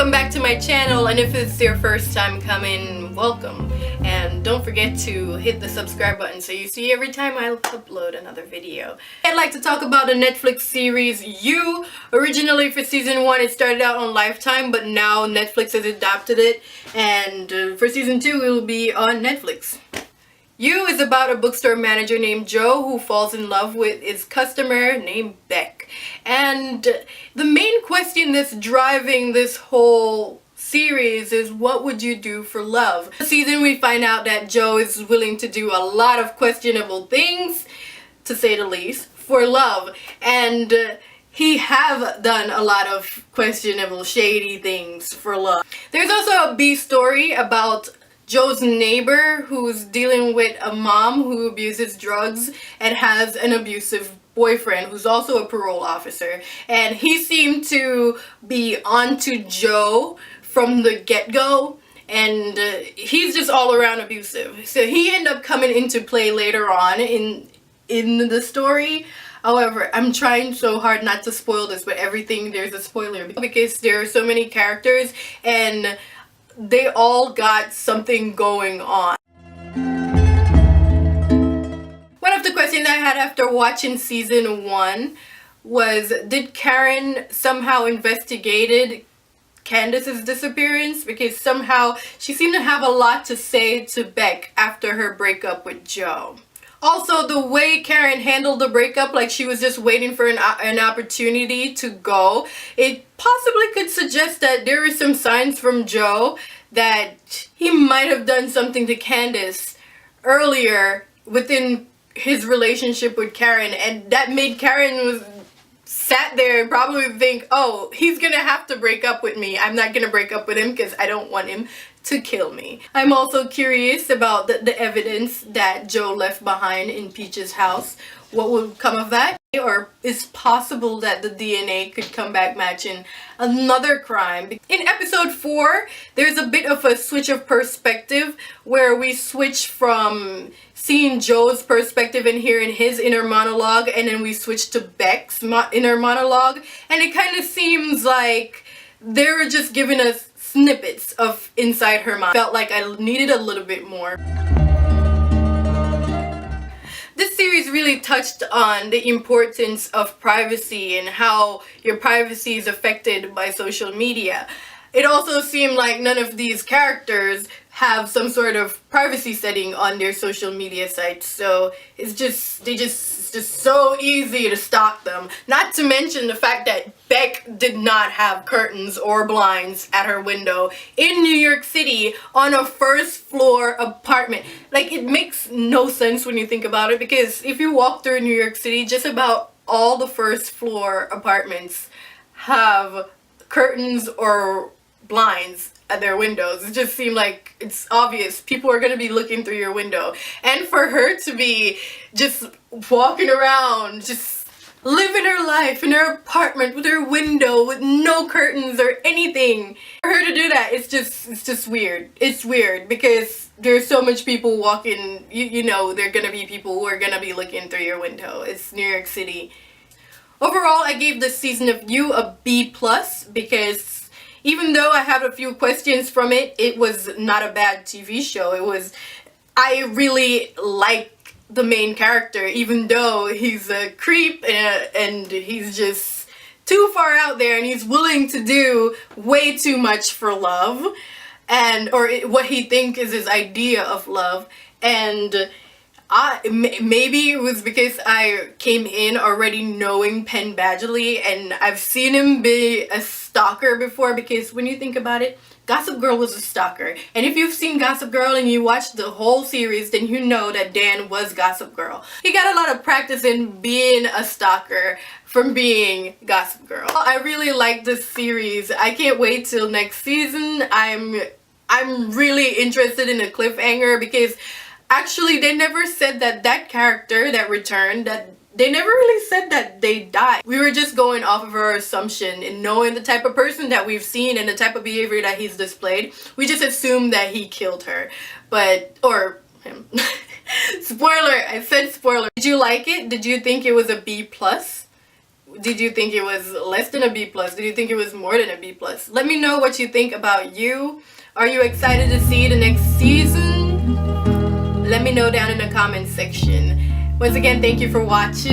welcome back to my channel, and if it's your first time coming, welcome. And don't forget to hit the subscribe button so you see every time I upload another video. I'd like to talk about the Netflix series You. Originally for season 1 it started out on Lifetime, but now Netflix has adapted it, and for season 2 it will be on Netflix. You is about a bookstore manager named Joe who falls in love with his customer named Beck. And the main question that's driving this whole series is, what would you do for love? This season we find out that Joe is willing to do a lot of questionable things, to say the least, for love. And he have done a lot of questionable, shady things for love. There's also a B story about Joe's neighbor who's dealing with a mom who abuses drugs and has an abusive boyfriend who's also a parole officer, and he seemed to be onto Joe from the get-go, and he's just all around abusive. So he ended up coming into play later on in the story. However, I'm trying so hard not to spoil this, but everything there's a spoiler because there are so many characters and they all got something going on. One of the questions I had after watching season 1 was, did Karen somehow investigated Candace's disappearance? Because somehow she seemed to have a lot to say to Beck after her breakup with Joe. Also, the way Karen handled the breakup, like she was just waiting for an opportunity to go, it possibly could suggest that there are some signs from Joe that he might have done something to Candace earlier within his relationship with Karen, and that made Karen sat there and probably think, oh, he's gonna have to break up with me. I'm not gonna break up with him because I don't want him to kill me. I'm also curious about the evidence that Joe left behind in Peach's house. What would come of that? Or is possible that the DNA could come back matching another crime? In episode 4, there's a bit of a switch of perspective where we switch from seeing Joe's perspective and hearing his inner monologue, and then we switch to Beck's inner monologue, and it kind of seems like they were just giving us snippets of inside her mind. Felt like I needed a little bit more. This series really touched on the importance of privacy and how your privacy is affected by social media. It also seemed like none of these characters have some sort of privacy setting on their social media sites, so it's just so easy to stalk them. Not to mention the fact that Beck did not have curtains or blinds at her window in New York City on a first floor apartment. Like, it makes no sense when you think about it, because if you walk through New York City, just about all the first floor apartments have curtains or blinds at their windows. It just seemed like it's obvious people are going to be looking through your window, and for her to be just walking around just living her life in her apartment with her window with no curtains or anything, for her to do that, it's just weird. It's weird because there's so much people walking, you know, there are going to be people who are going to be looking through your window. It's New York City. Overall, I gave this season of You a B+ because even though I have a few questions from it, it was not a bad TV show. I really like the main character, even though he's a creep and he's just too far out there and he's willing to do way too much for love, or what he thinks is his idea of love. And maybe it was because I came in already knowing Penn Badgley, and I've seen him be a stalker before, because when you think about it, Gossip Girl was a stalker. And if you've seen Gossip Girl and you watched the whole series, then you know that Dan was Gossip Girl. He got a lot of practice in being a stalker from being Gossip Girl. I really like this series. I can't wait till next season. I'm really interested in a cliffhanger, because actually they never said that character that returned, that they never really said that they died. We were just going off of our assumption and knowing the type of person that we've seen and the type of behavior that he's displayed. We just assumed that he killed her, or him. Spoiler, I said spoiler. Did you like it? Did you think it was a B+? Did you think it was less than a B plus? Did you think it was more than a B plus? Let me know what you think about You. Are you excited to see the next season? Let me know down in the comments section. Once again, thank you for watching.